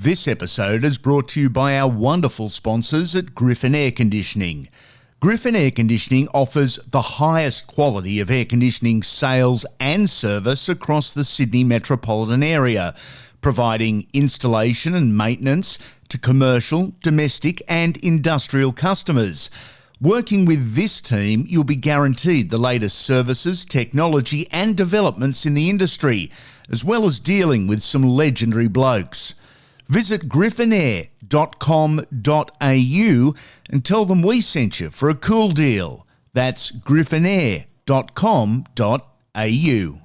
This episode is brought to you by our wonderful sponsors at Griffin Air Conditioning. Griffin Air Conditioning offers the highest quality of air conditioning sales and service across the Sydney metropolitan area, providing installation and maintenance to commercial, domestic and industrial customers. Working with this team, you'll be guaranteed the latest services, technology and developments in the industry, as well as dealing with some legendary blokes. Visit griffinair.com.au and tell them we sent you for a cool deal. That's griffinair.com.au.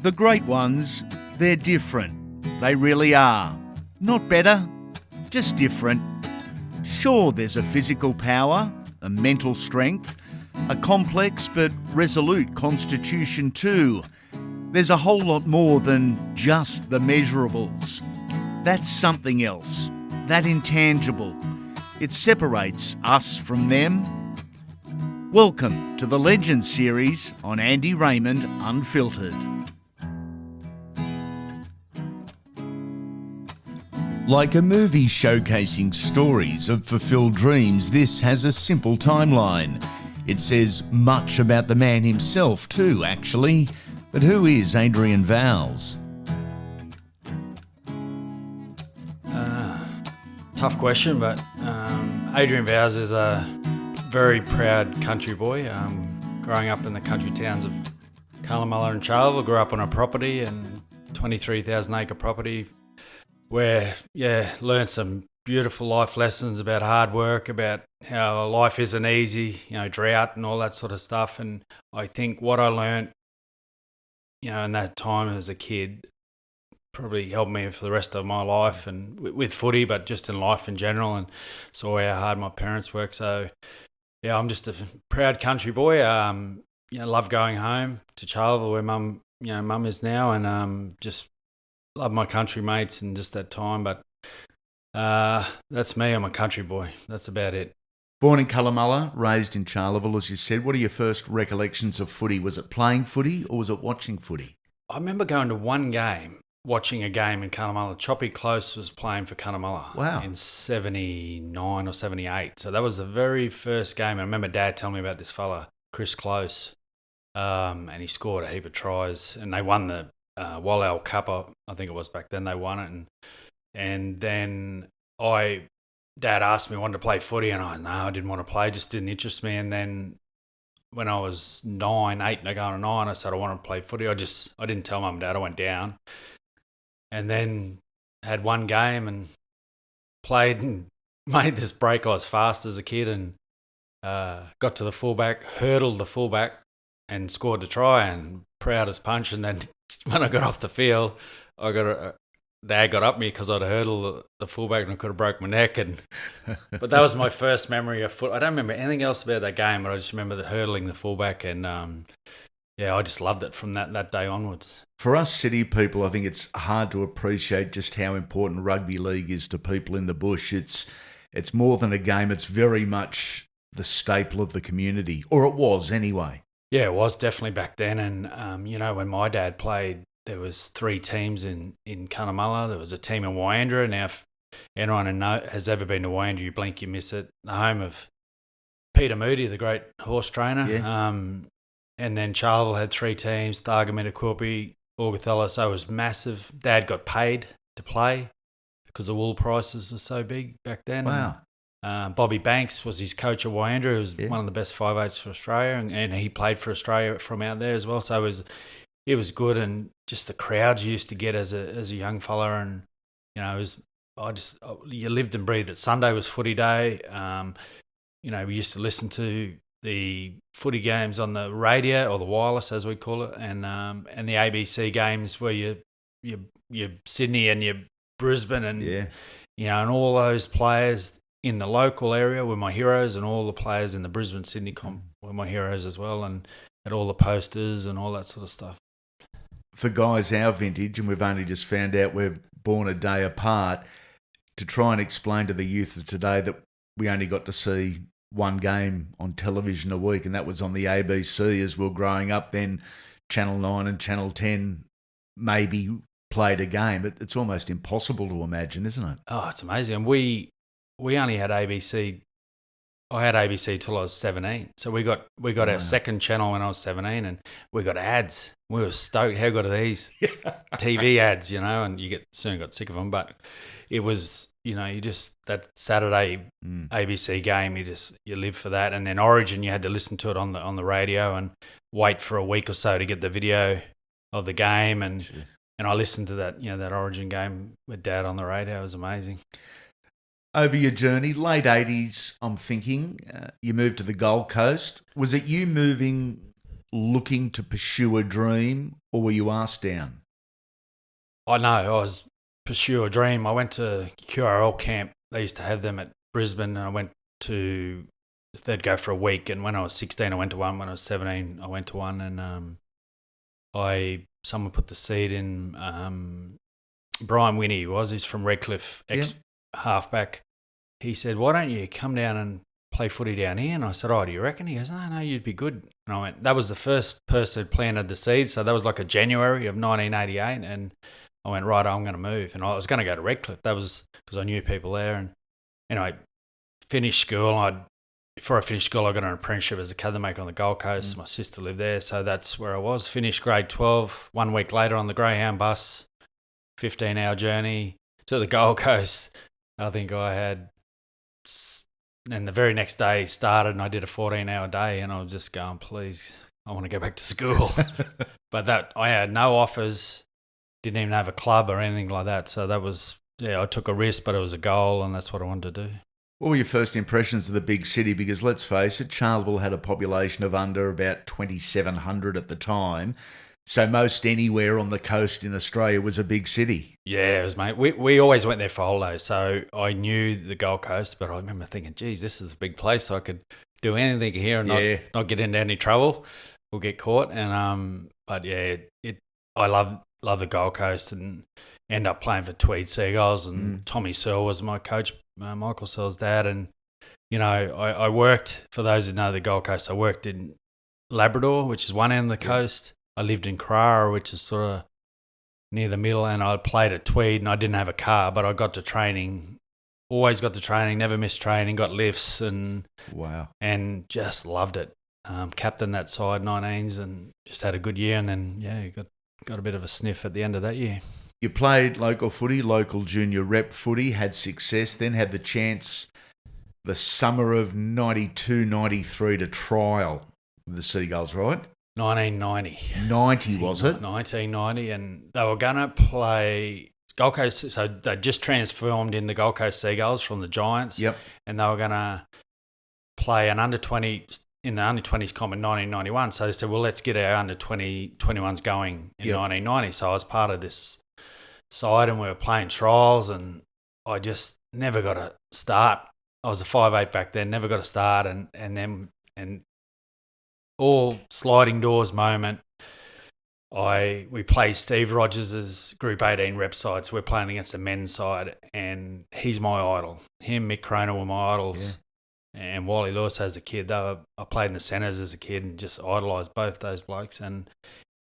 The great ones, they're different. They really are. Not better, just different. Sure, there's a physical power, a mental strength, a complex but resolute constitution too. There's a whole lot more than just the measurables. That's something else, that intangible. It separates us from them. Welcome to the Legends series on Andy Raymond Unfiltered. Like a movie showcasing stories of fulfilled dreams, this has a simple timeline. It says much about the man himself too, actually. But who is Adrian Vowels? Tough question, but Adrian Vowels is a very proud country boy. Growing up in the country towns of Cunnamulla and Charleville, grew up on a property, and 23,000 acre property, where learned some beautiful life lessons about hard work, about how life isn't easy, drought and all that sort of stuff. And I think what I learned, in that time as a kid, probably helped me for the rest of my life, and with footy, but just in life in general, and saw how hard my parents work. So, I'm just a proud country boy. Love going home to Charleville, where mum is now, and just love my country mates and just that time. But that's me. I'm a country boy. That's about it. Born in Cunnamulla, raised in Charleville, as you said. What are your first recollections of footy? Was it playing footy or was it watching footy? I remember going to one game, watching a game in Cunnamulla. Choppy Close was playing for Cunnamulla. Wow. In 79 or 78. So that was the very first game. I remember Dad telling me about this fella, Chris Close, and he scored a heap of tries, and they won the Wallal Cup, I think it was back then. They won it, and then Dad asked me, wanted to play footy, and I didn't want to play, just didn't interest me. And then when I was 8 going to 9, I said I wanted to play footy. I didn't tell Mum and Dad. I went down, and then had one game and played and made this break. I was fast as a kid, and got to the fullback, hurdled the fullback, and scored the try, and proud as punch. And then when I got off the field, Dad got up me because I'd hurdled the fullback and I could have broke my neck. But that was my first memory of foot. I don't remember anything else about that game, but I just remember hurdling the fullback, and I just loved it from that day onwards. For us city people, I think it's hard to appreciate just how important rugby league is to people in the bush. It's more than a game. It's very much the staple of the community, or it was anyway. Yeah, it was definitely back then. And, when my dad played, there was 3 teams in Cunnamulla. There was a team in Warringah. Now, if anyone has ever been to Warringah, you blink, you miss it. The home of Peter Moody, the great horse trainer. Yeah. And then Charleville had 3 teams, Thargomindah, Quilpie, Augathella. So it was massive. Dad got paid to play because the wool prices were so big back then. Wow. And, Bobby Banks was his coach at Warringah. He was one of the best 5'8" for Australia, and he played for Australia from out there as well. So it was good, and just the crowds you used to get as a young fella, and you lived and breathed it. Sunday was footy day. We used to listen to the footy games on the radio, or the wireless as we call it, and the ABC games where you Sydney and your Brisbane, and and all those players in the local area were my heroes, and all the players in the Brisbane Sydney comp were my heroes as well, and had all the posters and all that sort of stuff. For guys our vintage, and we've only just found out we're born a day apart, to try and explain to the youth of today that we only got to see one game on television a week, and that was on the ABC as we were growing up. Then Channel 9 and Channel 10 maybe played a game. It's almost impossible to imagine, isn't it? Oh, it's amazing. And we only had ABC. I had ABC till I was 17. So we got our second channel when I was 17, and we got ads. We were stoked. How good are these TV ads? And you soon got sick of them. But it was, that Saturday ABC game, you live for that. And then Origin, you had to listen to it on the radio and wait for a week or so to get the video of the game. And I listened to that, that Origin game with Dad on the radio. It was amazing. Over your journey, late 80s, I'm thinking, you moved to the Gold Coast. Was it you moving looking to pursue a dream, or were you asked down? I know, I was pursue a dream. I went to QRL camp. They used to have them at Brisbane, and they'd go for a week. And when I was 16, I went to one. When I was 17, I went to one. And someone put the seed in, Brian Winnie he's from Redcliffe, halfback. He said, "Why don't you come down and play footy down here?" And I said, "Oh, do you reckon?" He goes, No, you'd be good." And I went, that was the first person who planted the seed. So that was like a January of 1988. And I went, right, I'm going to move. And I was going to go to Redcliffe. That was because I knew people there. And anyway, finished school. Before I finished school, I got an apprenticeship as a cabinet maker on the Gold Coast. My sister lived there. So that's where I was. Finished grade 12. 1 week later on the Greyhound bus, 15-hour journey to the Gold Coast. I think I had, and the very next day started, and I did a 14-hour day, and I was just going, please, I want to go back to school. But I had no offers, didn't even have a club or anything like that. So that was, I took a risk, but it was a goal, and that's what I wanted to do. What were your first impressions of the big city? Because let's face it, Charleville had a population of under about 2,700 at the time. So most anywhere on the coast in Australia was a big city. Yeah, it was, mate. We always went there for holidays, so I knew the Gold Coast, but I remember thinking, geez, this is a big place. So I could do anything here and not get into any trouble or get caught. And but yeah, I love the Gold Coast, and end up playing for Tweed Seagulls, and Tommy Searle was my coach, Michael Searle's dad. And I worked, for those who know the Gold Coast, I worked in Labrador, which is one end of the coast. I lived in Carrara, which is sort of near the middle, and I played at Tweed, and I didn't have a car, but I got to training, always got to training, never missed training, got lifts, and just loved it. Captained that side, 19s, and just had a good year, and then, got a bit of a sniff at the end of that year. You played local footy, local junior rep footy, had success, then had the chance the summer of 92, 93 to trial with the Seagulls, right? 1990. 90, was it? 1990, and they were going to play Gold Coast. So they just transformed in the Gold Coast Seagulls from the Giants. Yep. And they were going to play an under-20 in the under-20s comp in 1991. So they said, well, let's get our under-21s going in 1990. So I was part of this side, and we were playing trials, and I just never got a start. I was a 5'8" back then, never got a start, and all sliding doors moment. We play Steve Rogers' Group 18 rep side, so we're playing against the men's side, and he's my idol. Him, Mick Croner were my idols, and Wally Lewis as a kid. I played in the centres as a kid and just idolised both those blokes. And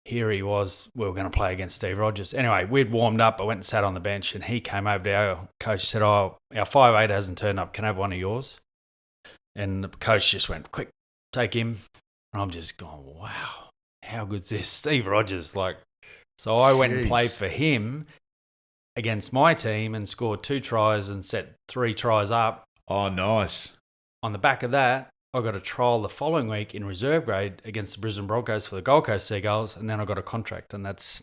here he was, we were going to play against Steve Rogers. Anyway, we'd warmed up. I went and sat on the bench, and he came over to our coach and said, our 5'8" hasn't turned up. Can I have one of yours? And the coach just went, quick, take him. And I'm just going, wow, how good's this? Steve Rogers. So I went and played for him against my team and scored 2 tries and set 3 tries up. Oh, nice. On the back of that, I got a trial the following week in reserve grade against the Brisbane Broncos for the Gold Coast Seagulls, and then I got a contract, and that's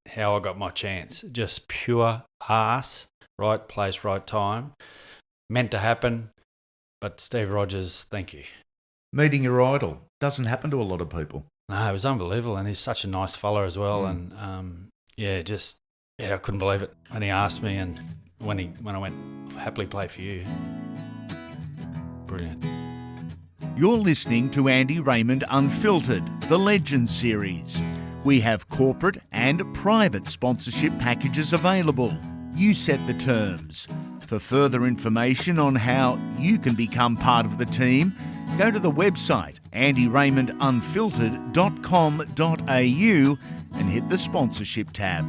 how I got my chance. Just pure arse, right place, right time. Meant to happen, but Steve Rogers, thank you. Meeting your idol doesn't happen to a lot of people. No, it was unbelievable, and he's such a nice fella as well. And I couldn't believe it when he asked me, and when I went, I'll happily play for you. Brilliant. You're listening to Andy Raymond Unfiltered, the Legends series. We have corporate and private sponsorship packages available. You set the terms. For further information on how you can become part of the team, go to the website andyraymondunfiltered.com.au and hit the sponsorship tab.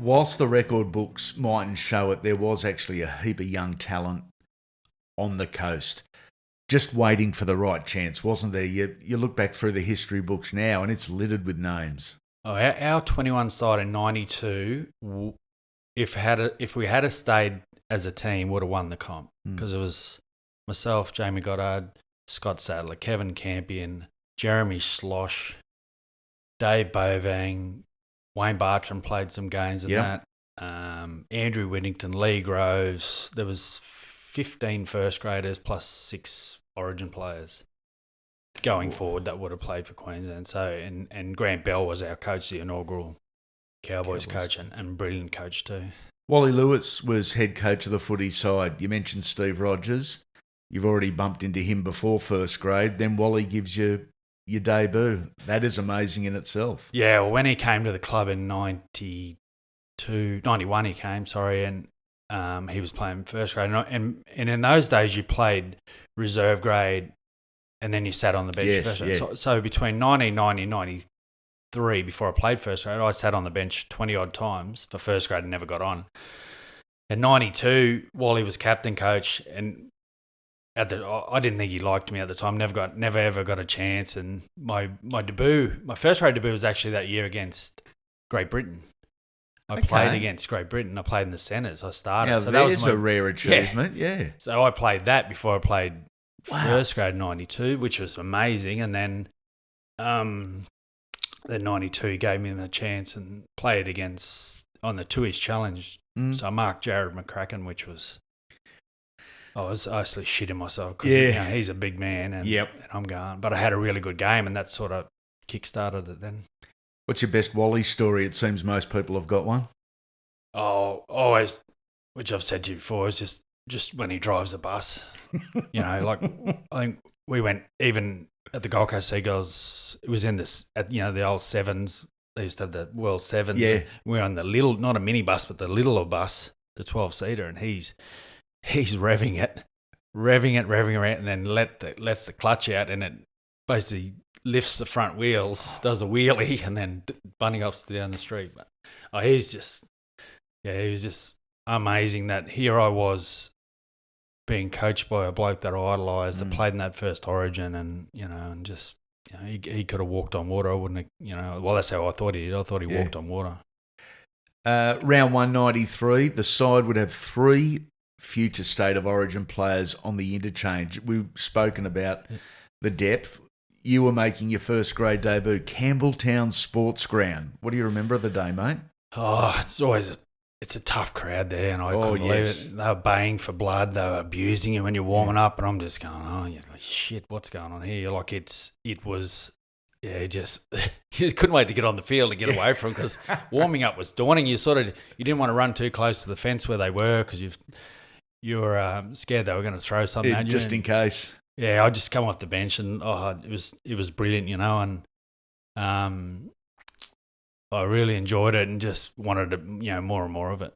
Whilst the record books mightn't show it, there was actually a heap of young talent on the coast, just waiting for the right chance, wasn't there? You look back through the history books now, and it's littered with names. Oh, our 21 side in '92, if we had stayed as a team, would have won the comp, because it was myself, Jamie Goddard, Scott Sadler, Kevin Campion, Jeremy Slosh, Dave Bovang, Wayne Bartram played some games in that. Andrew Whittington, Lee Groves. There was 15 first graders plus 6 Origin players going forward that would have played for Queensland. So and Grant Bell was our coach, the inaugural Cowboys coach, and brilliant coach too. Wally Lewis was head coach of the footy side. You mentioned Steve Rogers. You've already bumped into him before first grade. Then Wally gives you your debut. That is amazing in itself. Yeah, well, when he came to the club in 91 he came, and he was playing first grade. And in those days you played reserve grade and then you sat on the bench. Yes. So between 1990 and 93, before I played first grade, I sat on the bench 20-odd times for first grade and never got on. In 92, Wally was captain coach, and I didn't think he liked me at the time. Never ever got a chance. And my first grade debut was actually that year against Great Britain. I played against Great Britain. I played in the centres. I started. Now, so that was a rare achievement. Yeah. So I played that before I played first grade in 92, which was amazing. And then 92 gave me the chance and played against on the 2 East Challenge. So I marked Jared McCracken, which was. I was actually shitting myself because he's a big man and I'm going. But I had a really good game, and that sort of kick-started it then. What's your best Wally story? It seems most people have got one. Oh, always, which I've said to you before, is just when he drives a bus. Like I think we went even at the Gold Coast Seagulls. It was in this the old sevens. They used to have the World Sevens. Yeah, we were on the little, not a minibus, but the littler bus, the 12-seater, and he's revving it around, and then lets the clutch out, and it basically lifts the front wheels, does a wheelie, and then bunny hops down the street. But he was just amazing. That here I was being coached by a bloke that I idolised, that played in that first Origin, and he could have walked on water. I wouldn't have, well, that's how I thought he did. I thought he walked on water. Round 193, the side would have 3 future State of Origin players on the interchange. We've spoken about the depth. You were making your first grade debut, Campbelltown Sports Ground. What do you remember of the day, mate? Oh, it's a tough crowd there, and I couldn't believe it. They were baying for blood. They were abusing you when you're warming up, and I'm just going, shit, what's going on here? Like it was, just you couldn't wait to get on the field and get away from, because warming up was daunting. You didn't want to run too close to the fence where they were, because you were scared they were going to throw something at you. Just in case. Yeah, I just come off the bench, and it was brilliant, and I really enjoyed it and just wanted to, more and more of it.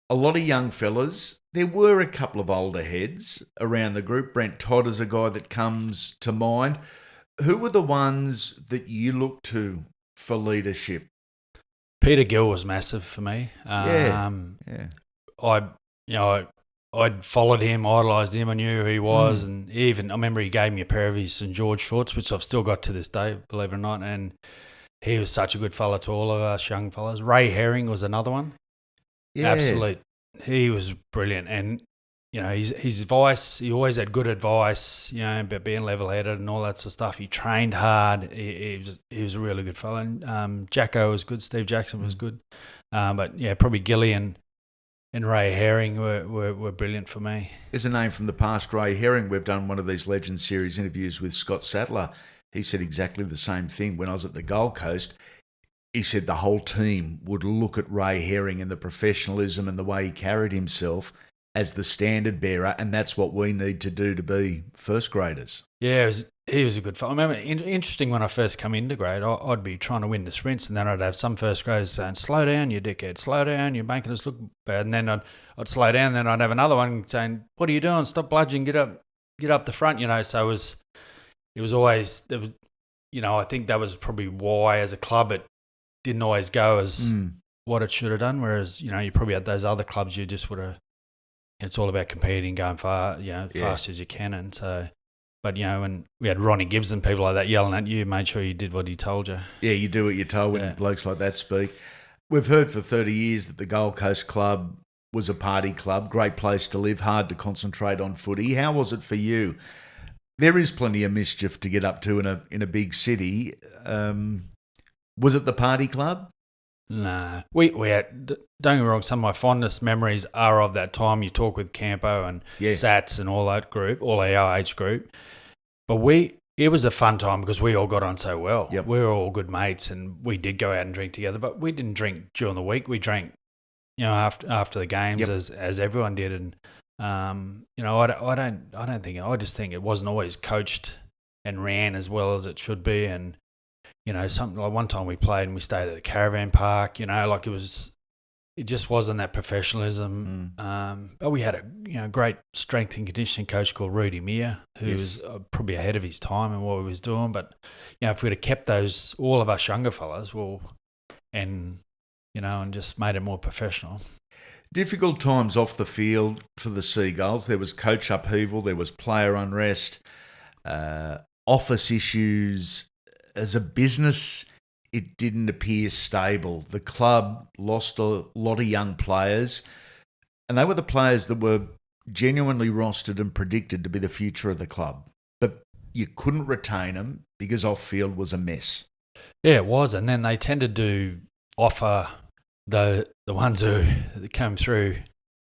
A lot of young fellas. There were a couple of older heads around the group. Brent Todd is a guy that comes to mind. Who were the ones that you looked to for leadership? Peter Gill was massive for me. I'd followed him, idolised him. I knew who he was, and I remember he gave me a pair of his St George shorts, which I've still got to this day, believe it or not. And he was such a good fella to all of us young fellas. Ray Herring was another one. Yeah. Absolute. He was brilliant. And, his advice, he always had good advice, about being level-headed and all that sort of stuff. He trained hard. He was a really good fella. And Jacko was good. Steve Jackson was good. But, probably Gilly and Ray Herring were brilliant for me. There's a name from the past, Ray Herring. We've done one of these Legends Series interviews with Scott Sadler. He said exactly the same thing. When I was at the Gold Coast, he said the whole team would look at Ray Herring and the professionalism and the way he carried himself as the standard bearer, and that's what we need to do to be first graders. Yeah, he was a good fellow. I remember, interesting, when I first come into grade, I'd be trying to win the sprints, and then I'd have some first graders saying, slow down, you dickhead, slow down, you're making us look bad. And then I'd slow down, and then I'd have another one saying, what are you doing? Stop bludgeoning, get up the front, So it was always, I think that was probably why as a club it didn't always go as what it should have done. Whereas, you probably had those other clubs, you just would have, it's all about competing, going far, fast as you can. And so, but, when we had Ronnie Gibbs and people like that yelling at you, made sure you did what he told you. Yeah, you do what you're told when blokes like that speak. We've heard for 30 years that the Gold Coast Club was a party club, great place to live, hard to concentrate on footy. How was it for you? There is plenty of mischief to get up to in a big city. Was it the party club? Nah, we had, don't get me wrong, some of my fondest memories are of that time. You talk with Campo and Sats and all that group, all our age group. But it was a fun time because we all got on so well. Yep. We were all good mates and we did go out and drink together, but we didn't drink during the week. We drank, after the games as everyone did. And, I just think it wasn't always coached and ran as well as it should be. And, something like one time we played and we stayed at a caravan park, it just wasn't that professionalism. But we had a great strength and conditioning coach called Rudy Meir, who was probably ahead of his time in what he was doing. But, if we'd have kept all of us younger fellas, and just made it more professional. Difficult times off the field for the Seagulls. There was coach upheaval, there was player unrest, office issues. As a business, it didn't appear stable. The club lost a lot of young players, and they were the players that were genuinely rostered and predicted to be the future of the club. But you couldn't retain them because off-field was a mess. Yeah, it was. And then they tended to offer the ones who came through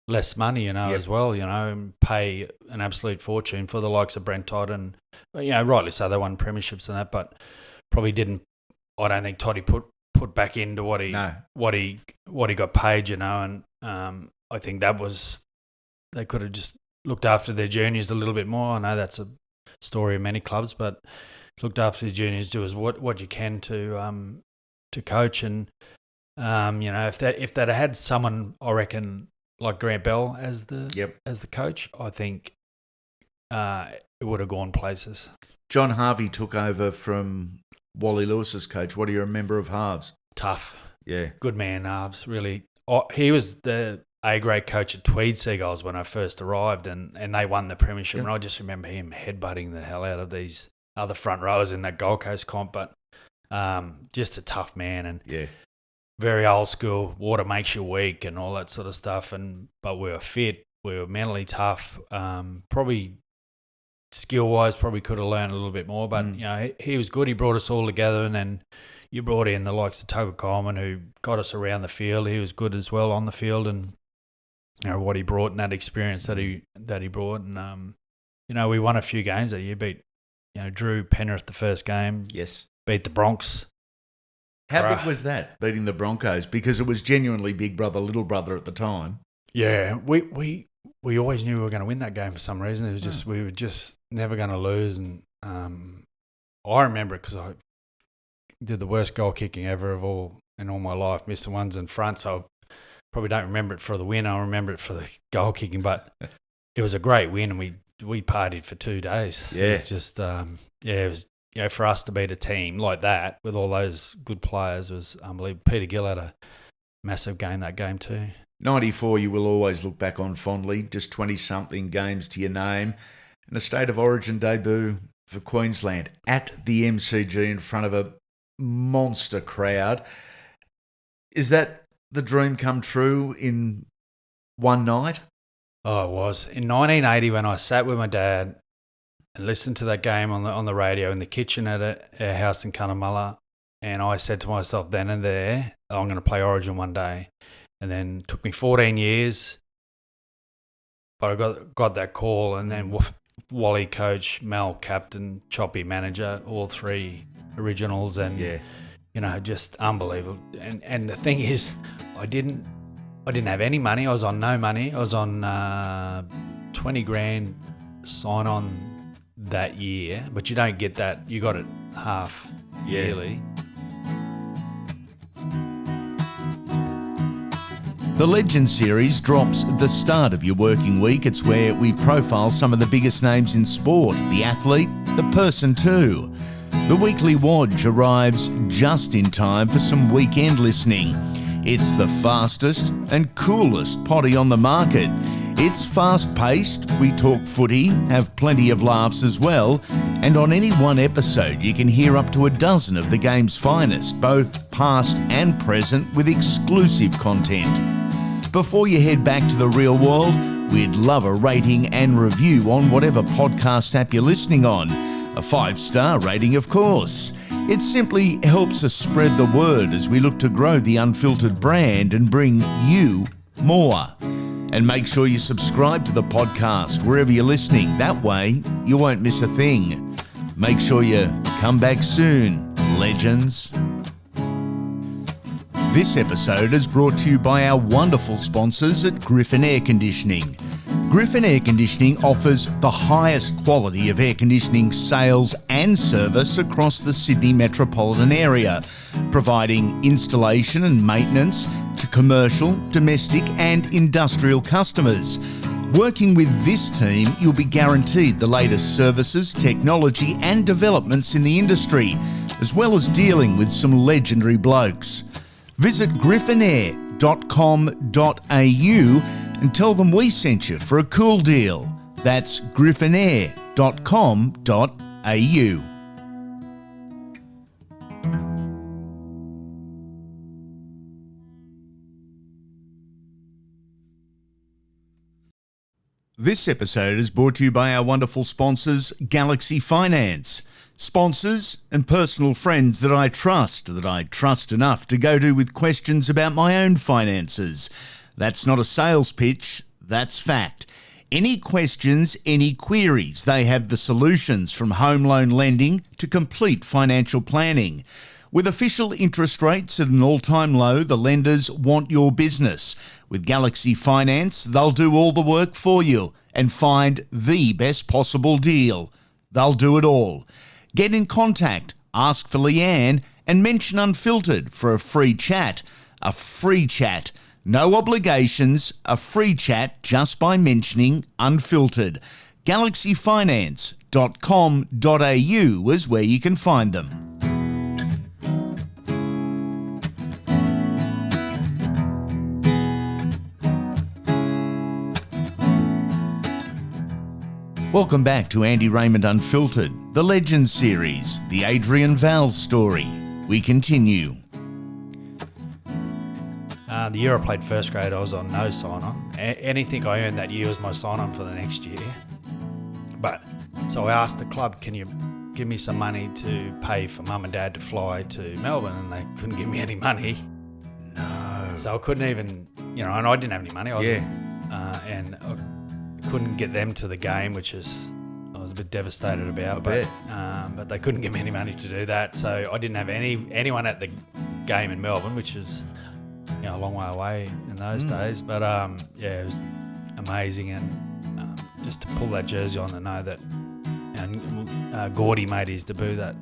less money, as well, and pay an absolute fortune for the likes of Brent Todd. And, rightly so, they won premierships and that, but probably didn't. I don't think Toddy put back into what he got paid, and I think that was, they could have just looked after their juniors a little bit more. I know that's a story of many clubs, but looked after the juniors, do as what you can to coach. And if that had someone, I reckon, like Grant Bell as the coach, I think it would have gone places. John Harvey took over from Wally Lewis's coach. What do you remember of Harves? Tough. Yeah. Good man, Harves, really. He was the A-grade coach at Tweed Seagulls when I first arrived, and they won the premiership. Yep. And I just remember him headbutting the hell out of these other front rowers in that Gold Coast comp. But just a tough man, and very old school. Water makes you weak and all that sort of stuff. But we were fit. We were mentally tough. Probably skill-wise, probably could have learned a little bit more. But he was good. He brought us all together, and then you brought in the likes of Tugger Coleman, who got us around the field. He was good as well on the field, and what he brought and that experience that he brought. And we won a few games that year. Beat drew Penrith the first game. Yes. Beat the Bronx. How big was that, beating the Broncos? Because it was genuinely big brother, little brother at the time. Yeah, we always knew we were going to win that game for some reason. It was just we were just never going to lose. And I remember it because I did the worst goal kicking ever in all my life. Missed the ones in front, so I probably don't remember it for the win. I remember it for the goal kicking, but it was a great win, and we partied for 2 days. Yeah. It was just it was for us to beat a team like that with all those good players was unbelievable. Peter Gill had a massive game that game too. 94 you will always look back on fondly, just 20-something games to your name, and a State of Origin debut for Queensland at the MCG in front of a monster crowd. Is that the dream come true in one night? Oh, it was. In 1980 when I sat with my dad and listened to that game on the radio in the kitchen at our house in Cunnamulla, and I said to myself then and there, I'm going to play Origin one day. And then it took me 14 years, but I got that call, and then Wally coach, Mel captain, Choppy manager, all three originals, and just unbelievable. And the thing is, I didn't have any money. I was on no money. I was on 20 grand sign on that year, but you don't get that. You got it half yearly. The Legend series drops at the start of your working week. It's where we profile some of the biggest names in sport, the athlete, the person too. The weekly Wodge arrives just in time for some weekend listening. It's the fastest and coolest potty on the market. It's fast-paced, we talk footy, have plenty of laughs as well, and on any one episode you can hear up to a dozen of the game's finest, both past and present, with exclusive content. Before you head back to the real world, we'd love a rating and review on whatever podcast app you're listening on. A 5-star rating, of course. It simply helps us spread the word as we look to grow the Unfiltered brand and bring you more. And make sure you subscribe to the podcast wherever you're listening. That way, you won't miss a thing. Make sure you come back soon, legends. This episode is brought to you by our wonderful sponsors at Griffin Air Conditioning. Griffin Air Conditioning offers the highest quality of air conditioning sales and service across the Sydney metropolitan area, providing installation and maintenance to commercial, domestic and industrial customers. Working with this team, you'll be guaranteed the latest services, technology and developments in the industry, as well as dealing with some legendary blokes. Visit griffinair.com.au and tell them we sent you for a cool deal. That's griffinair.com.au. This episode is brought to you by our wonderful sponsors, Galaxy Finance. Sponsors and personal friends that I trust enough to go to with questions about my own finances. That's not a sales pitch, that's fact. Any questions, any queries, they have the solutions from home loan lending to complete financial planning. With official interest rates at an all-time low, the lenders want your business. With Galaxy Finance, they'll do all the work for you and find the best possible deal. They'll do it all. Get in contact, ask for Leanne, and mention Unfiltered for a free chat. A free chat. No obligations, a free chat just by mentioning Unfiltered. galaxyfinance.com.au is where you can find them. Welcome back to Andy Raymond Unfiltered, the Legends series, the Adrian Vowels story. We continue. The year I played first grade, I was on no sign-on. Anything I earned that year was my sign-on for the next year. So I asked the club, can you give me some money to pay for mum and dad to fly to Melbourne? And they couldn't give me any money. No. So I couldn't even, and I didn't have any money. And I couldn't get them to the game, which is I was a bit devastated about. But they couldn't give me any money to do that. So I didn't have anyone at the game in Melbourne, which is a long way away in those days, but it was amazing, and just to pull that jersey on and know that, Gordy made his debut that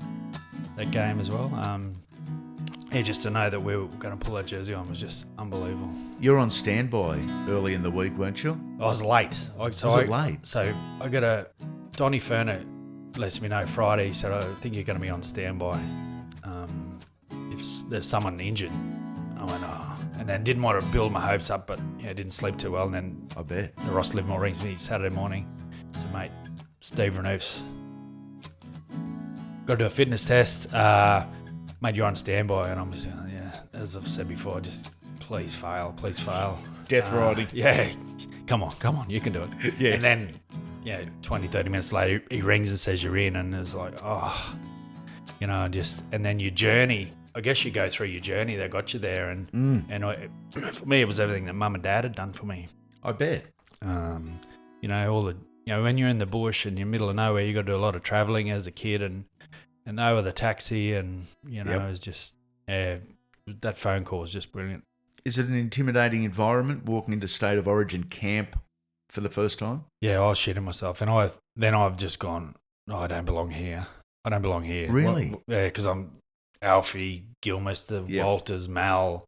game as well. Just to know that we were going to pull that jersey on was just unbelievable. You're on standby early in the week, weren't you? I was late. Was it late? So I got Donny Ferner lets me know Friday. He said, I think you're going to be on standby if there's someone injured. I went, and then didn't want to build my hopes up, but didn't sleep too well. And then I bet the Ross Livermore rings me Saturday morning. So mate, Steve Renouf's got to do a fitness test. Mate, you're on standby, and I'm just as I've said before, just please fail. Death riding. Come on, you can do it. Yeah. And then 20, 30 minutes later, he rings and says you're in, and it's like, and then your journey. I guess you go through your journey that got you there, and for me, it was everything that mum and dad had done for me. I bet. All the when you're in the bush and you're middle of nowhere, you got to do a lot of travelling as a kid, and they were the taxi, and it was just that phone call was just brilliant. Is it an intimidating environment walking into State of Origin camp for the first time? Yeah, I was shitting myself, and I've just gone, I don't belong here. Really? Because I'm Alfie, Gilmester, Walters, Mal,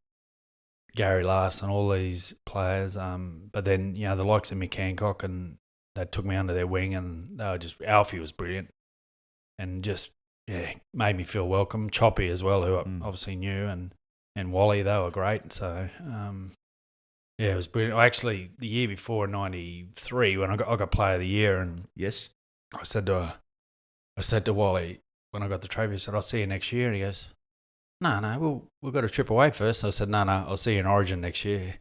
Gary Larson, all these players. But then, the likes of Mick Hancock, and they took me under their wing, and they were Alfie was brilliant. And just made me feel welcome. Choppy as well, who I obviously knew, and Wally, they were great. So, it was brilliant. Actually, the year before, 93, when I got Player of the Year, and Yes. I said to Wally when I got the trophy, I said, I'll see you next year. And he goes, no, we've got a trip away first. And I said, no, I'll see you in Origin next year.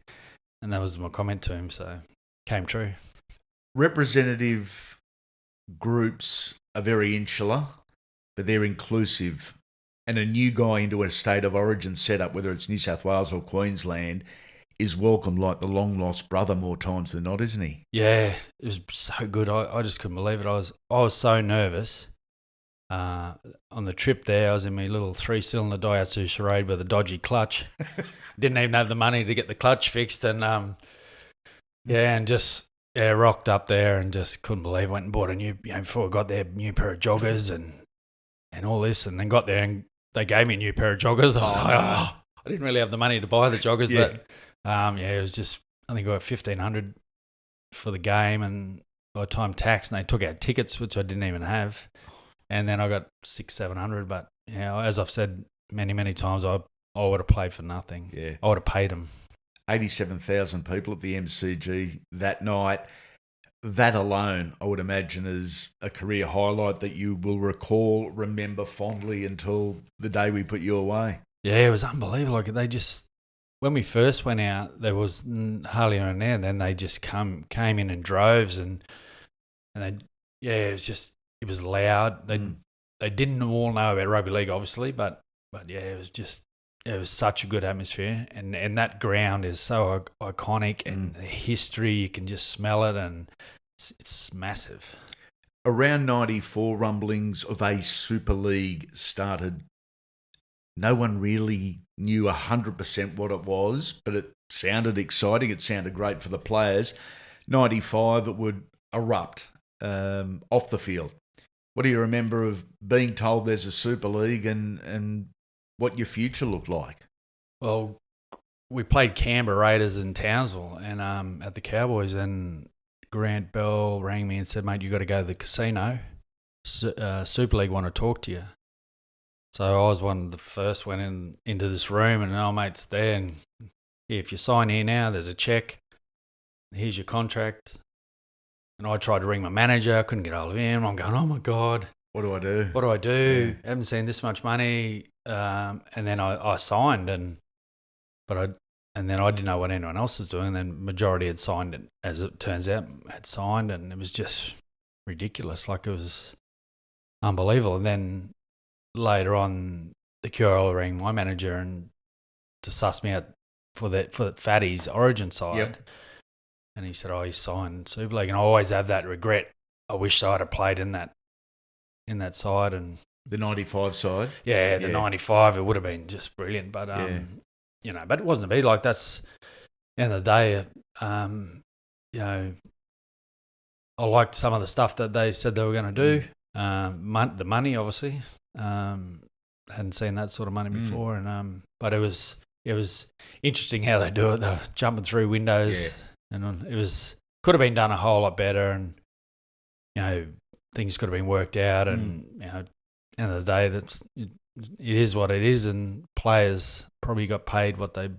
And that was my comment to him, so came true. Representative groups are very insular, but they're inclusive. And a new guy into a state of origin setup, whether it's New South Wales or Queensland, is welcomed like the long-lost brother more times than not, isn't he? Yeah, it was so good. I just couldn't believe it. I was so nervous. On the trip there, I was in my little 3-cylinder Daihatsu Charade with a dodgy clutch. Didn't even have the money to get the clutch fixed, and rocked up there and just couldn't believe it. Went and bought a new, before I got there, new pair of joggers and all this, and then got there and they gave me a new pair of joggers. I was I didn't really have the money to buy the joggers, but it was just, I think I got 1,500 for the game, and by the time tax, and they took out tickets, which I didn't even have. And then I got 600-700, but as I've said many, many times, I would have played for nothing. Yeah, I would have paid them. 87,000 people at the MCG that night. That alone, I would imagine, is a career highlight that you will remember fondly until the day we put you away. Yeah, it was unbelievable. Like, they just, when we first went out, there was hardly anyone there. And then they just came in droves, and it was loud. They didn't all know about rugby league, obviously, but it was such a good atmosphere, and that ground is so iconic, and the history, you can just smell it, and it's massive. Around 94, rumblings of a Super League started. No one really knew 100% what it was, but it sounded exciting. It sounded great for the players. 95, it would erupt off the field. What do you remember of being told there's a Super League and what your future looked like? Well, we played Canberra Raiders in Townsville and at the Cowboys, and Grant Bell rang me and said, mate, you got to go to the casino. Super League want to talk to you. So I was one of the first went into this room, and mate's there, and if you sign here now, there's a check. Here's your contract. And I tried to ring my manager. I couldn't get hold of him. I'm going, oh, my God. What do I do? What do I do? Yeah. I haven't seen this much money. And then I signed, and then I didn't know what anyone else was doing. And then majority had signed it, as it turns out, and it was just ridiculous. Like, it was unbelievable. And then later on, the QRL rang my manager and to suss me out for the Fatties Origin side. Yep. And he said, he signed Super League. And I always have that regret. I wish I'd have played in that side. And the 95 side? Yeah, the 95, it would have been just brilliant. But, but it wasn't to be. Like, that's, at the end of the day, I liked some of the stuff that they said they were going to do. The money, obviously. Hadn't seen that sort of money before. And but it was interesting how they do it. They're jumping through windows. Yeah. And it could have been done a whole lot better, and things could have been worked out. And at the end of the day, it is what it is, and players probably got paid what they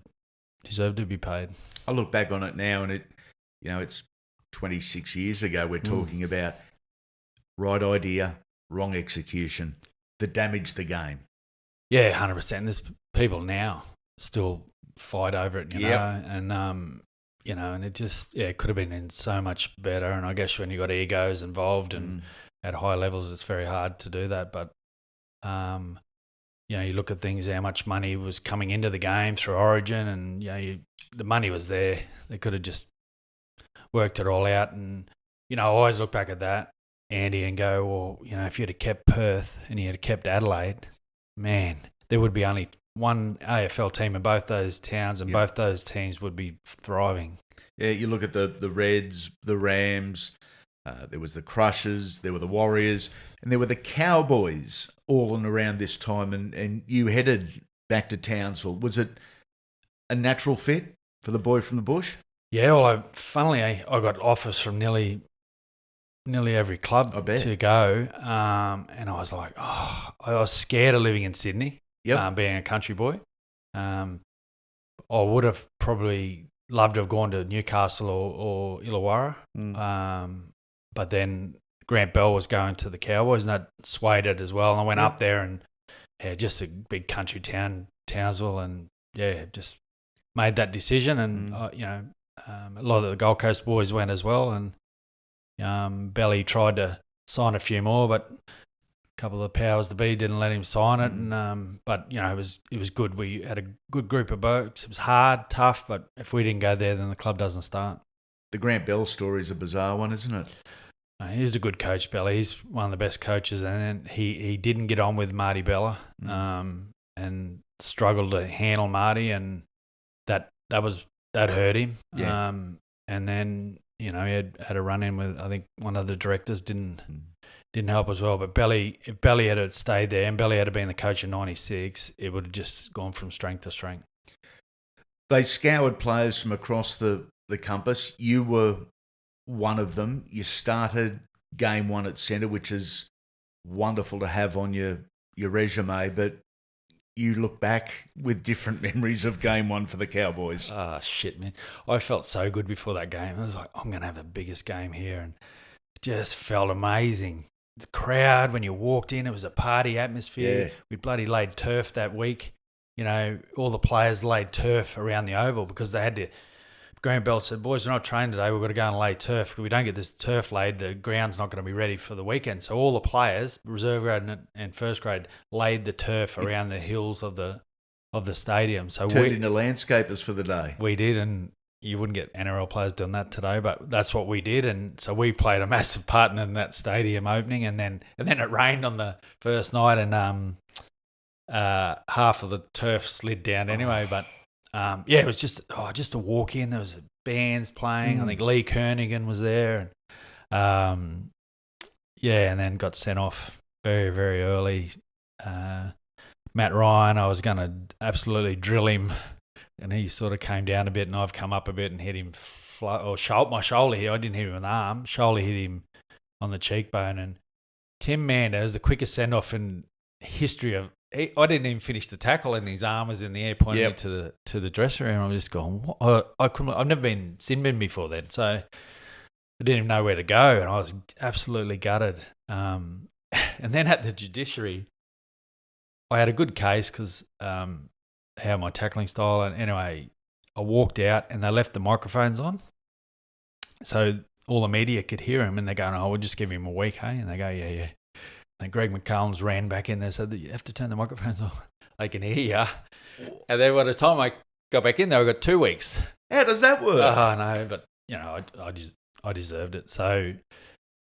deserve to be paid. I look back on it now, and it's 26 years ago. We're talking about right idea, wrong execution that damaged the game. Yeah, 100%. There's people now still fight over it, you know, and and it just, it could have been in so much better. And I guess when you've got egos involved and at high levels, it's very hard to do that. But, you look at things, how much money was coming into the game through Origin, and, the money was there. They could have just worked it all out. And, I always look back at that, Andy, and go, well, if you'd have kept Perth and you had kept Adelaide, man, there would be only one AFL team in both those towns, and both those teams would be thriving. Yeah, you look at the Reds, the Rams, there was the Crushers, there were the Warriors, and there were the Cowboys all in around this time, and you headed back to Townsville. Was it a natural fit for the boy from the bush? Yeah, well, funnily, I got offers from nearly nearly every club I bet. to go. And I was like, I was scared of living in Sydney, being a country boy. I would have probably loved to have gone to Newcastle or Illawarra. But then Grant Bell was going to the Cowboys, and that swayed it as well. And I went up there, and just a big country town, Townsville, and just made that decision. And a lot of the Gold Coast boys went as well, and Belly tried to sign a few more, but a couple of the powers to be didn't let him sign it. And but it was good. We had a good group of blokes. It was hard, tough, but if we didn't go there, then the club doesn't start. The Grant Bell story is a bizarre one, isn't it? He's a good coach, Belly. He's one of the best coaches, and he didn't get on with Marty Bella, and struggled to handle Marty, and that hurt him. Yeah. And then he had a run in with, I think, one of the directors didn't help as well. But if Belly had stayed there and Belly had been the coach in '96, it would have just gone from strength to strength. They scoured players from across the compass. You were one of them. You started game one at centre, which is wonderful to have on your resume, but you look back with different memories of game one for the Cowboys. Ah, shit, man. I felt so good before that game. I was like, I'm going to have the biggest game here, and it just felt amazing. The crowd, when you walked in, it was a party atmosphere. Yeah. We bloody laid turf that week. All the players laid turf around the oval because they had to. Graham Bell said, boys, we're not trained today. We've got to go and lay turf. If we don't get this turf laid, the ground's not going to be ready for the weekend. So all the players, reserve grade and first grade, laid the turf around the hills of the stadium. So Turned into landscapers for the day. We did, and you wouldn't get NRL players doing that today, but that's what we did. And so we played a massive part in that stadium opening, and then it rained on the first night, and half of the turf slid down anyway, but it was just to walk in. There was bands playing. I think Lee Kernigan was there. And, and then got sent off very, very early. Matt Ryan, I was going to absolutely drill him, and he sort of came down a bit, and I've come up a bit and hit him, my shoulder hit. I didn't hit him with an arm. Shoulder hit him on the cheekbone. And Tim Mander was the quickest send-off in history of. I didn't even finish the tackle, and his arm was in the air pointing me to the dressing room. I'm just going, what? I've never been sin bin before then, so I didn't even know where to go, and I was absolutely gutted. And then at the judiciary, I had a good case because how my tackling style, and anyway, I walked out and they left the microphones on, so all the media could hear him, and they're going, we'll just give him a week, hey? And they go, yeah. And Greg McCallums ran back in there and said, you have to turn the microphones off. They can hear you. And then by the time I got back in there, I got 2 weeks. How does that work? Oh, no, but, I deserved it. So,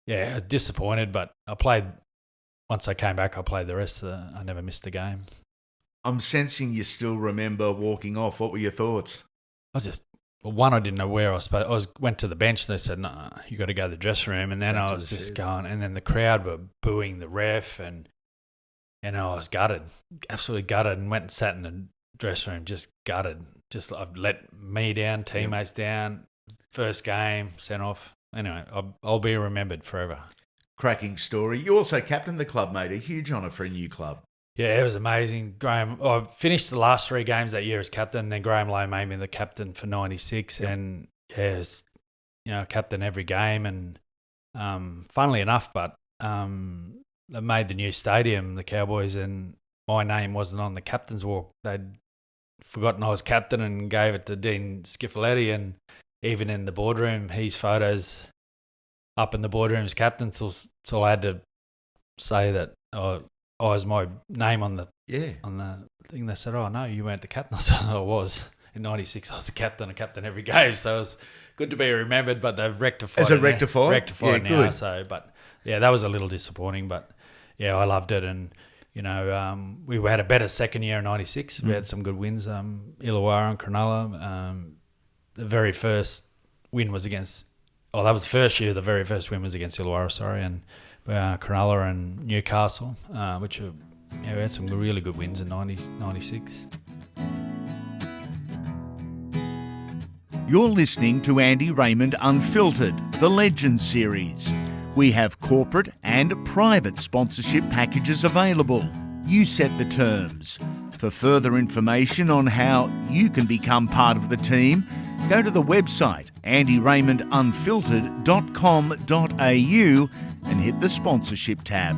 I was disappointed, but once I came back, I played the rest. I never missed a game. I'm sensing you still remember walking off. What were your thoughts? I didn't know where I was supposed. Went to the bench. They said, "No, you got to go to the dressing room." And then I was just going. And then the crowd were booing the ref, and I was gutted, absolutely gutted, and went and sat in the dressing room, just gutted. Just I've let me down, teammates down. First game, sent off. Anyway, I'll be remembered forever. Cracking story. You also captained the club, mate. A huge honour for a new club. Yeah, it was amazing. I finished the last 3 games that year as captain, and then Graham Lowe made me the captain for '96, and it was, captain every game. And funnily enough, but they made the new stadium, the Cowboys, and my name wasn't on the captain's walk. They'd forgotten I was captain and gave it to Dean Scifoletti, and even in the boardroom, his photos up in the boardroom as captain, so I had to say that I was my name on the thing. They said, "Oh no, you weren't the captain." I said, "I was in '96. I was the captain. I captained every game, so it was good to be remembered." But they've rectified. Is it rectified? Rectified now. Good. So, but that was a little disappointing. But I loved it, and we had a better second year in '96. We had some good wins. Illawarra and Cronulla. The very first win was against. Oh, that was the first year. The very first win was against Illawarra. Sorry, and. Cronulla and Newcastle, which we had some really good wins in '96. You're listening to Andy Raymond Unfiltered, the Legends series. We have corporate and private sponsorship packages available. You set the terms. For further information on how you can become part of the team, go to the website andyraymondunfiltered.com.au and hit the sponsorship tab.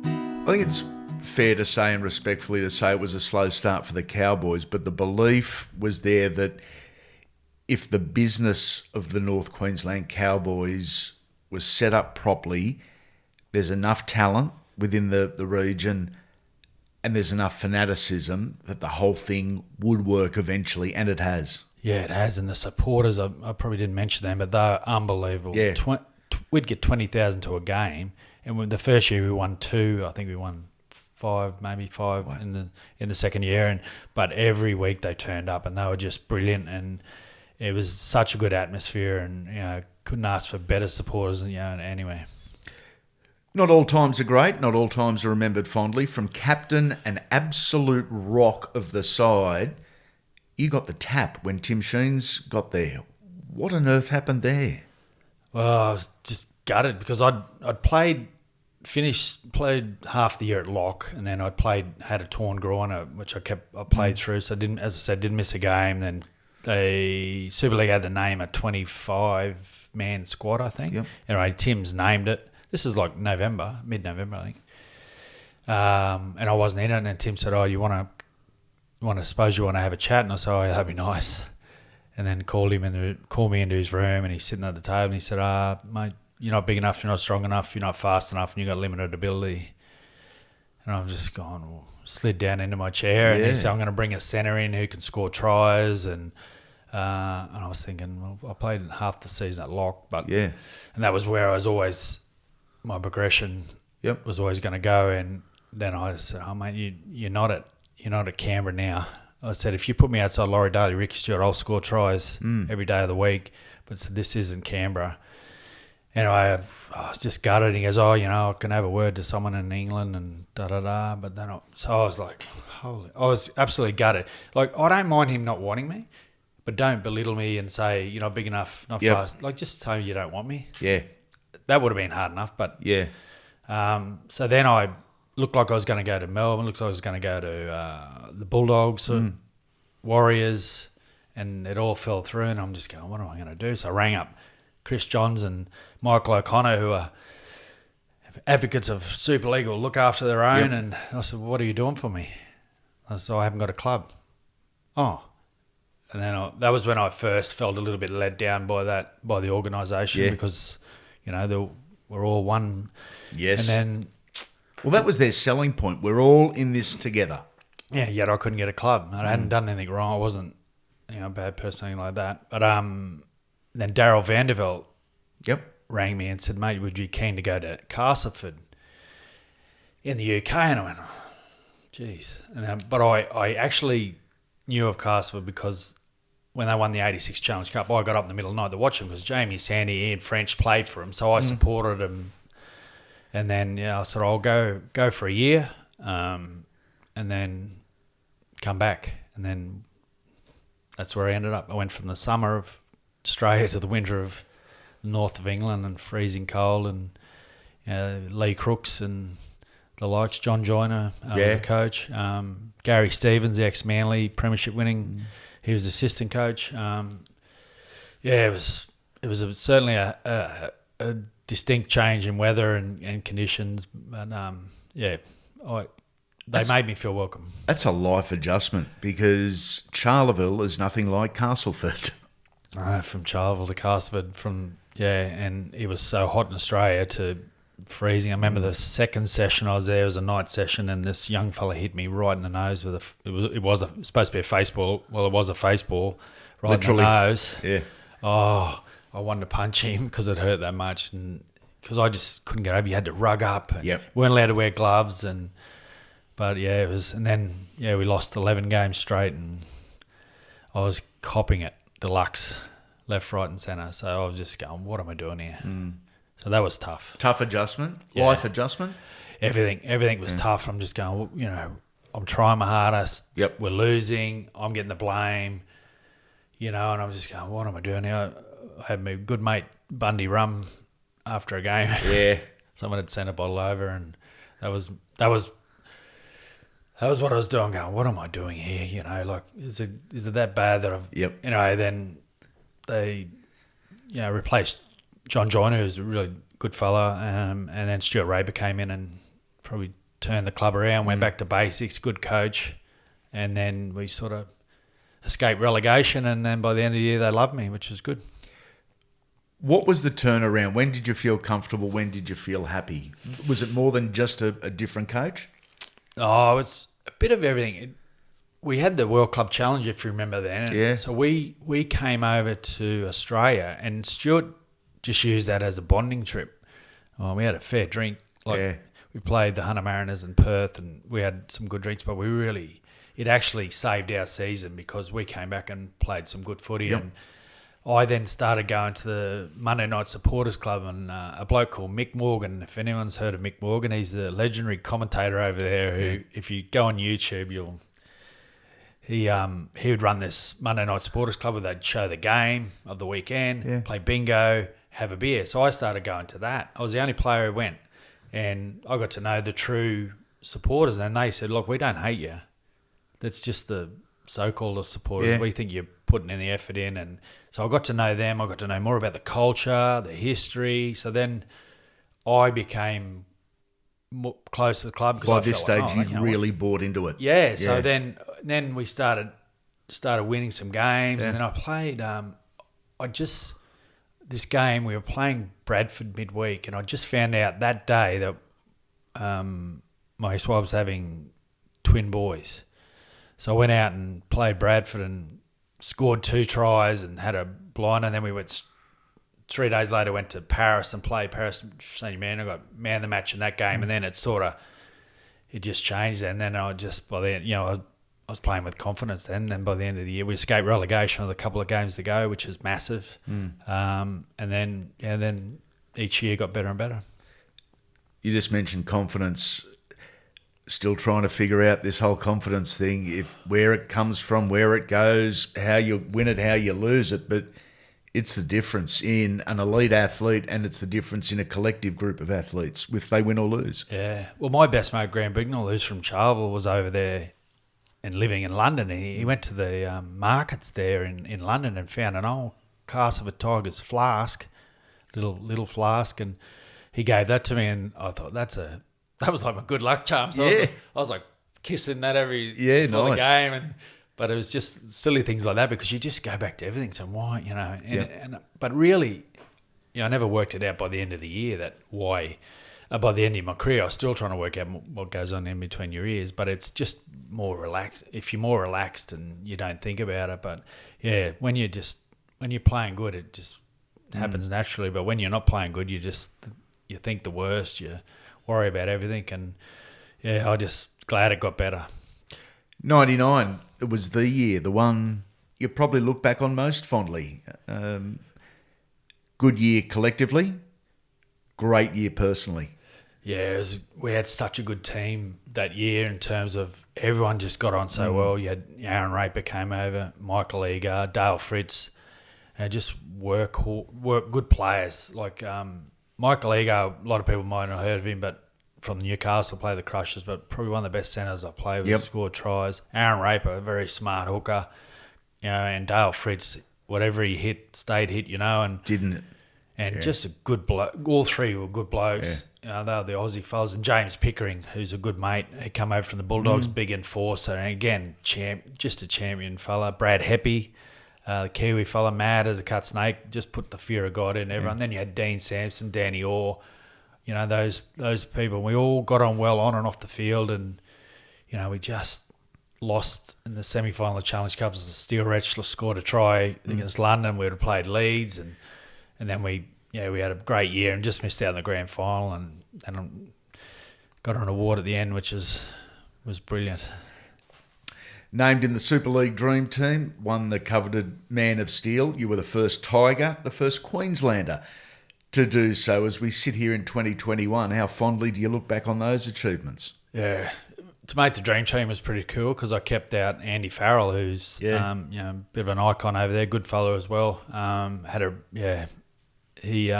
I think it's fair to say and respectfully to say it was a slow start for the Cowboys, but the belief was there that if the business of the North Queensland Cowboys was set up properly, there's enough talent within the region and there's enough fanaticism that the whole thing would work eventually, and it has. Yeah, it has, and the supporters, I probably didn't mention them, but they're unbelievable. Yeah. We'd get 20,000 to a game, and when the first year we won 2, I think we won 5, maybe 5 Wow. in the second year, but every week they turned up, and they were just brilliant, and it was such a good atmosphere, and couldn't ask for better supporters. Anyway. Not all times are great, not all times are remembered fondly. From captain and absolute rock of the side, you got the tap when Tim Sheens got there. What on earth happened there? Well, I was just gutted because I'd played half the year at lock, and then had a torn groin, which I played through. So didn't miss a game. Then the Super League had the name a 25-man squad, I think. Yep. Anyway, Tim's named it. This is like mid-November, I think. And I wasn't in it, and then Tim said, "Oh, you want to have a chat?" And I said, "Oh, yeah, that'd be nice." And then called me into his room, and he's sitting at the table, and he said, "Mate, you're not big enough, you're not strong enough, you're not fast enough, and you've got limited ability." And I'm just slid down into my chair, and he said, "I'm going to bring a centre in who can score tries." And I was thinking, well, I played half the season at lock, and that was where I was always, my progression was always going to go. And then I just said, "Oh, mate, you're not at Canberra now." I said, "If you put me outside Laurie Daly, Ricky Stewart, I'll score tries every day of the week. But so this isn't Canberra." And I was just gutted. He goes, I can have a word to someone in England and da-da-da. But then I was like, I was absolutely gutted. Like, I don't mind him not wanting me, but don't belittle me and say, you're not big enough, not fast. Like, just say you don't want me. Yeah. That would have been hard enough. But so then I looked like I was going to go to Melbourne, looked like I was going to go to the Bulldogs, Warriors, and it all fell through. And I'm just going, what am I going to do? So I rang up Chris Johns and Michael O'Connor, who are advocates of Super League, will look after their own. And I said, what are you doing for me? I said, I haven't got a club. Oh. And then that was when I first felt a little bit let down by the organisation because, we're all one. Yes. And then... Well, that was their selling point. We're all in this together. Yeah, yet I couldn't get a club. I hadn't done anything wrong. I wasn't, a bad person, anything like that. But then Darryl Vanderveld rang me and said, "Mate, would you be keen to go to Castleford in the UK?" And I went, oh, geez. But I actually knew of Castleford because when they won the 86 Challenge Cup, I got up in the middle of the night to watch them because Jamie Sandy, Ian French played for him. So I supported him. And then, I said, I'll go for a year and then come back. And then that's where I ended up. I went from the summer of Australia to the winter of the north of England and freezing cold, and Lee Crooks and the likes. John Joyner was the coach. Gary Stevens, the ex-Manly Premiership winning, he was assistant coach. It was certainly a distinct change in weather and conditions, but they made me feel welcome. That's a life adjustment because Charleville is nothing like Castleford. From Charleville to Castleford, and it was so hot in Australia to freezing. I remember the second session I was there, it was a night session, and this young fella hit me right in the nose with it was supposed to be a face ball. Well, it was a face ball right Literally. in the nose. Yeah. Oh, I wanted to punch him because it hurt that much, and because I just couldn't get over. You had to rug up. And weren't allowed to wear gloves, but it was. And then we lost 11 games straight, and I was copping it deluxe, left, right, and centre. So I was just going, "What am I doing here?" So that was tough. Tough adjustment, life adjustment. Everything was tough. I'm just going, I'm trying my hardest. Yep. We're losing. I'm getting the blame. And I'm just going, what am I doing here? I had my good mate Bundy Rum after a game. Yeah. Someone had sent a bottle over, and that was what I was doing. Going, what am I doing here? You know, like is it that bad that I've Yep. you know? Then they replaced John Joyner, who's a really good fella, and then Stuart Raber came in and probably turned the club around, went back to basics, good coach, and then we sort of escaped relegation, and then by the end of the year they loved me, which was good. What was the turnaround? When did you feel comfortable? When did you feel happy? Was it more than just a different coach? Oh, it's a bit of everything. We had the World Club Challenge, if you remember then. Yeah. So we came over to Australia, and Stuart just used that as a bonding trip. Oh, we had a fair drink. We played the Hunter Mariners in Perth, and we had some good drinks, but it actually saved our season because we came back and played some good footy. Yep. And I then started going to the Monday Night Supporters Club, and a bloke called Mick Morgan, if anyone's heard of Mick Morgan, he's the legendary commentator over there who, if you go on YouTube, he would run this Monday Night Supporters Club where they'd show the game of the weekend, play bingo, have a beer. So I started going to that. I was the only player who went, and I got to know the true supporters, and they said, look, we don't hate you. That's just the so-called supporters. Yeah. We think you're putting in the effort in. And so I got to know them. I got to know more about the culture, the history. So then I became more close to the club. By this stage, you really bought into it. Yeah. So then we started winning some games, and then I played. This game we were playing Bradford midweek, and I just found out that day that my ex-wife was having twin boys. So I went out and played Bradford and scored 2 tries and had a blind, and then we went 3 days later, went to Paris and played Paris Saint-Germain. I got man of the match in that game, and then it just changed. And then I just, by then, I was playing with confidence then. And by the end of the year, we escaped relegation with a couple of games to go, which is massive. And then each year got better and better. You just mentioned confidence. Still trying to figure out this whole confidence thing, where it comes from, where it goes, how you win it, how you lose it. But it's the difference in an elite athlete, and it's the difference in a collective group of athletes, if they win or lose. Yeah. Well, my best mate, Graham Bignell, who's from Charleville, was over there and living in London. And he went to the markets there in London and found an old Castle of a Tiger's flask, little flask, and he gave that to me, and I thought that was like my good luck charm. So I was like kissing that before the game, but it was just silly things like that because you just go back to everything. So why, but really, I never worked it out by the end of the year that why. By the end of my career, I was still trying to work out what goes on in between your ears, but it's just more relaxed. If you're more relaxed and you don't think about it, but yeah, when you're playing good, it just happens naturally. But when you're not playing good, you think the worst. You worry about everything, and I just glad it got better. 99, it was the year, the one you probably look back on most fondly. Good year collectively, great year personally. Yeah, we had such a good team that year in terms of everyone just got on so well. You had Aaron Raper came over, Michael Eagar, Dale Fritz, and just work good players like. Michael Eagar, a lot of people might not have heard of him, but from Newcastle, played the Crushers, but probably one of the best centres I've played with, scored tries. Aaron Raper, a very smart hooker, and Dale Fritz, whatever he hit, stayed hit, and didn't it? And just a good bloke. All three were good blokes. They were the Aussie fellas. And James Pickering, who's a good mate, he come over from the Bulldogs, big enforcer, and again, just a champion fella. Brad Heppy, the Kiwi fella, mad as a cut snake, just put the fear of God in everyone. Then you had Dean Sampson, Danny Orr, those people. We all got on well on and off the field, and we just lost in the semi-final of Challenge Cups. The Steel Wretch scored a try against London. We would have played Leeds, and then we had a great year and just missed out in the grand final, and got an award at the end, which was brilliant. Named in the Super League Dream Team, won the coveted Man of Steel. You were the first Tiger, the first Queenslander to do so. As we sit here in 2021, how fondly do you look back on those achievements? Yeah, to make the Dream Team was pretty cool because I kept out Andy Farrell, who's a bit of an icon over there, good fellow as well. He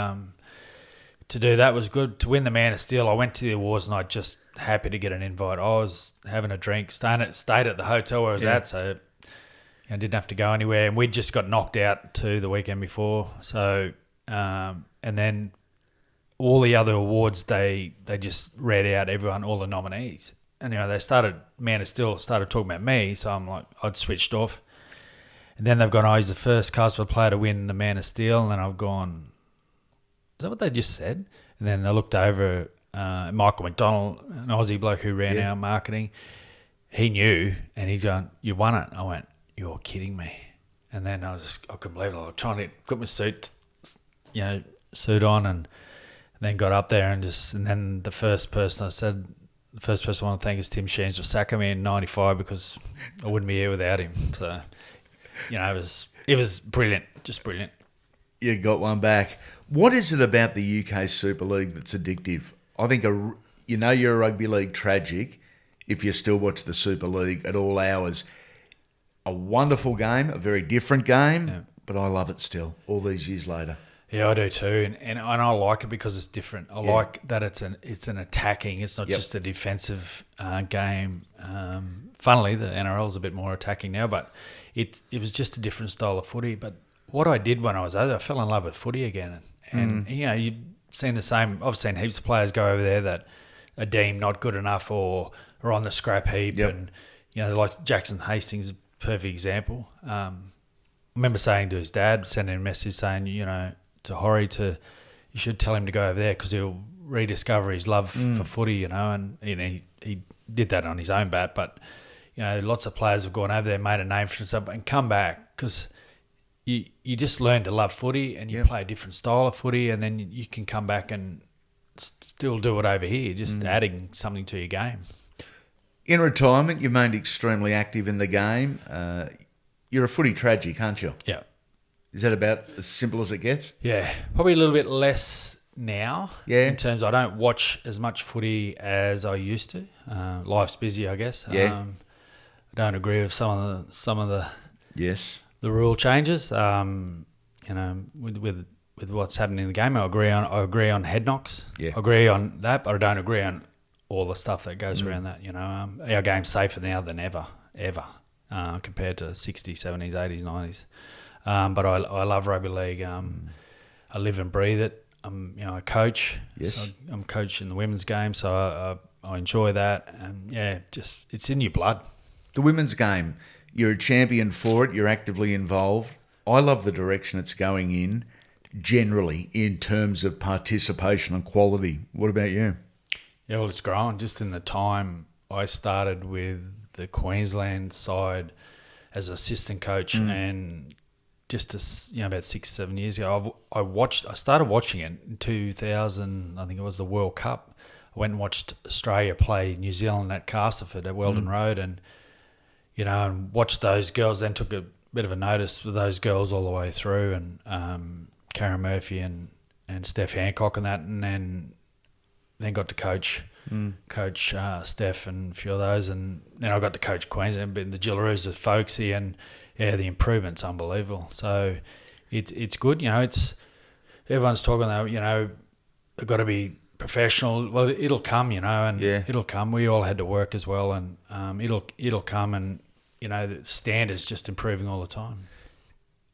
to do that was good. To win the Man of Steel, I went to the awards and I just happy to get an invite. I was having a drink, stayed at the hotel where I was at, so I didn't have to go anywhere. And we'd just got knocked out too the weekend before. So, and then all the other awards, they just read out all the nominees. And, they started talking about me, so I'm like, I'd switched off. And then they've gone, he's the first Casper player to win the Man of Steel. And then I've gone, is that what they just said? And then they looked over, Michael McDonald, an Aussie bloke who ran our marketing. He knew, and he's gone, you won it. I went, you're kidding me. And then I couldn't believe it. I was trying to put my suit on, and then got up there and then the first person I want to thank is Tim Sheens for sacking me in 95 because I wouldn't be here without him. So, it was brilliant, just brilliant. You got one back. What is it about the UK Super League that's addictive? I think you're a rugby league tragic if you still watch the Super League at all hours. A wonderful game, a very different game, but I love it still, all these years later. Yeah, I do too, and I like it because it's different. I like that it's an attacking. It's not just a defensive game. Funnily, the NRL is a bit more attacking now, but it was just a different style of footy. But what I did when I was over, I fell in love with footy again, and you've seen the same. I've seen heaps of players go over there that are deemed not good enough or are on the scrap heap, and like Jackson Hastings, perfect example. I remember saying to his dad, sending a message saying, to Horry, you should tell him to go over there because he'll rediscover his love for footy, and he did that on his own bat. But lots of players have gone over there, made a name for themselves, and come back because you just learn to love footy and you play a different style of footy, and then you can come back and still do it over here, just adding something to your game. In retirement, you remained extremely active in the game. You're a footy tragic, aren't you? Yeah. Is that about as simple as it gets? Yeah, probably a little bit less now. Yeah. In terms, I don't watch as much footy as I used to. Life's busy, I guess. Yeah. I don't agree with some of the the rule changes. With what's happening in the game, I agree on head knocks. Yeah. I agree on that, but I don't agree on all the stuff that goes around that. Our game's safer now than ever, compared to 60s, 70s, 80s, 90s. But I love rugby league. I live and breathe it. I'm a coach. Yes. So I'm coaching the women's game, so I enjoy that. And it's in your blood. The women's game, you're a champion for it. You're actively involved. I love the direction it's going in, generally, in terms of participation and quality. What about you? Yeah, well, it's grown. Just in the time I started with the Queensland side as assistant coach, and just about 6-7 years ago, I started watching it in 2000. I think it was the World Cup. I went and watched Australia play New Zealand at Castleford at Weldon Road, and and watched those girls. Then took a bit of a notice with those girls all the way through, and Karen Murphy and Steph Hancock and that, and then got to coach Steph and a few of those, and then I got to coach Queensland, but the Gillaroos with Folksy, and the improvement's unbelievable. So it's good. It's everyone's talking about they've got to be professional. Well, it'll come, it'll come. We all had to work as well, and it'll come, and the standard's just improving all the time.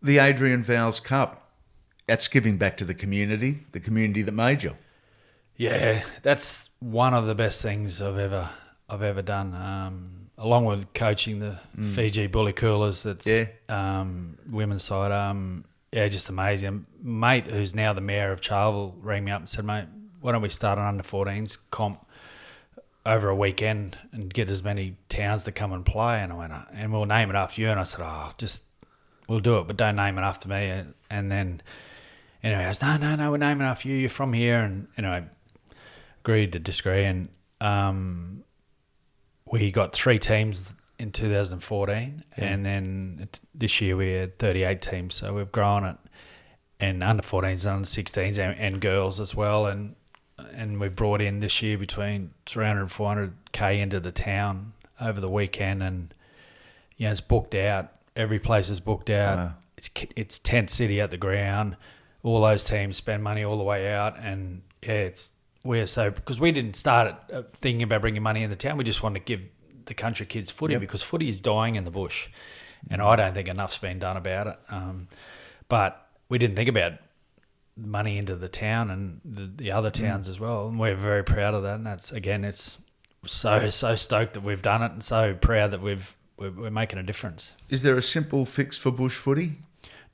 The Adrian Vowels Cup, that's giving back to the community that made you. Yeah, that's one of the best things I've ever done. Along with coaching the Fiji Bully Coolers, that's women's side. Just amazing. Mate, who's now the mayor of Charleville, rang me up and said, "Mate, why don't we start an under-14s comp over a weekend and get as many towns to come and play?" And I went, "And we'll name it after you." And I said, we'll do it, but don't name it after me." And then anyway, I was, no, we're naming it after you. You're from here. And anyway, agreed to disagree, and we got 3 teams in 2014, and then this year we had 38 teams, so we've grown it, and under 14s, under 16s, and girls as well, and we've brought in this year between 300 and 400k into the town over the weekend, and it's booked out. Every place is booked out. Wow. It's tent city at the ground. All those teams spend money all the way out, and we're so, because we didn't start thinking about bringing money into town. We just wanted to give the country kids footy because footy is dying in the bush, and I don't think enough's been done about it. But we didn't think about money into the town and the other towns as well, and we're very proud of that. And that's, again, it's so stoked that we've done it, and so proud that we're making a difference. Is there a simple fix for bush footy?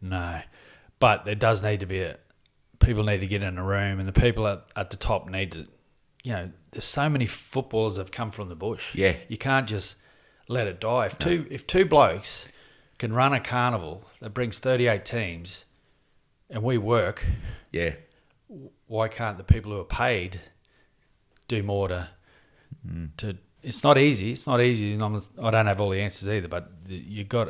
No, but there does need to be people need to get in a room, and the people at the top need to, there's so many footballers have come from the bush. Yeah. You can't just let it die. If two blokes can run a carnival that brings 38 teams and we work, why can't the people who are paid do more to it's not easy. It's not easy. I don't have all the answers either, but you got,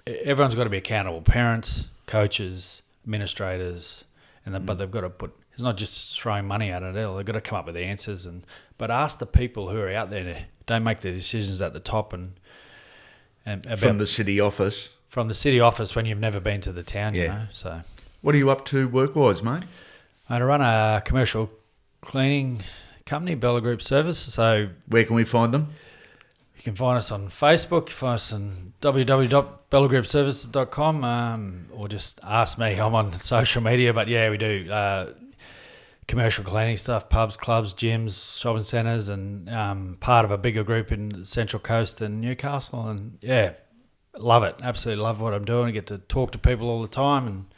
everyone's got to be accountable. Parents, coaches, administrators, but they've got to it's not just throwing money at it. They've got to come up with the answers, but ask the people who are out there. Don't make the decisions at the top and from the city office. From the city office when you've never been to the town, So, what are you up to work-wise, mate? I run a commercial cleaning company, Bella Group Service. So, where can we find them? You can find us on Facebook. You can find us on www.bellagroupservices.com, or just ask me. I'm on social media, but we do commercial cleaning stuff, pubs, clubs, gyms, shopping centres, and part of a bigger group in Central Coast and Newcastle. And love it. Absolutely love what I'm doing. I get to talk to people all the time,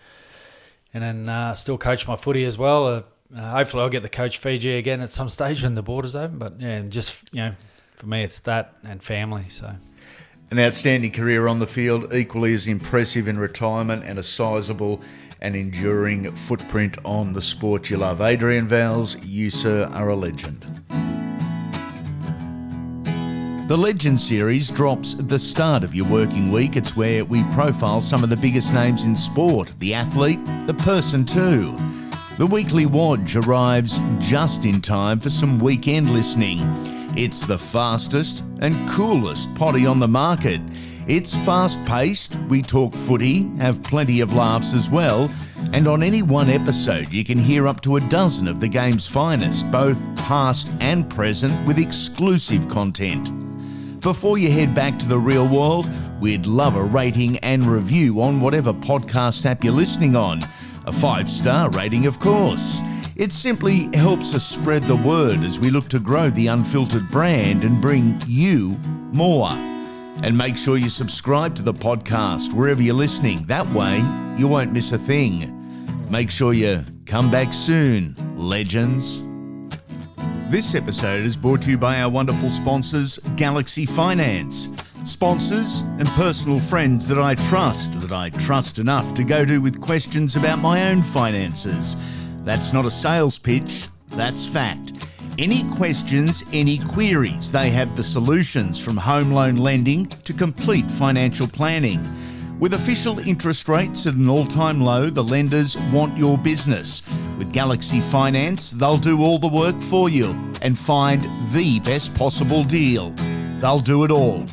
and then still coach my footy as well. Hopefully I'll get the coach Fiji again at some stage when the borders open. But for me it's that and family. So an outstanding career on the field, equally as impressive in retirement, and a sizable and enduring footprint on the sport you love. Adrian Vowels, you, sir, are a legend. The Legend series drops at the start of your working week. It's where we profile some of the biggest names in sport, the athlete, the person too. The weekly Wodge arrives just in time for some weekend listening. It's the fastest and coolest potty on the market. It's fast-paced, we talk footy, have plenty of laughs as well, and on any one episode you can hear up to a dozen of the game's finest, both past and present, with exclusive content. Before you head back to the real world, we'd love a rating and review on whatever podcast app you're listening on. A 5-star rating, of course. It simply helps us spread the word as we look to grow the Unfiltered brand and bring you more. And make sure you subscribe to the podcast wherever you're listening. That way, you won't miss a thing. Make sure you come back soon, legends. This episode is brought to you by our wonderful sponsors, Galaxy Finance. Sponsors and personal friends that I trust enough to go to with questions about my own finances. That's not a sales pitch, that's fact. Any questions, any queries, they have the solutions, from home loan lending to complete financial planning. With official interest rates at an all-time low, the lenders want your business. With Galaxy Finance, they'll do all the work for you and find the best possible deal. They'll do it all.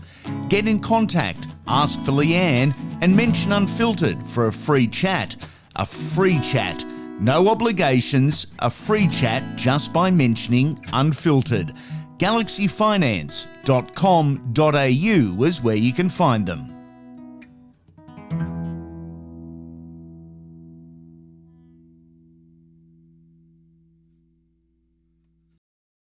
Get in contact, ask for Leanne, and mention Unfiltered for a free chat. A free chat. No obligations, a free chat just by mentioning Unfiltered. Galaxyfinance.com.au is where you can find them.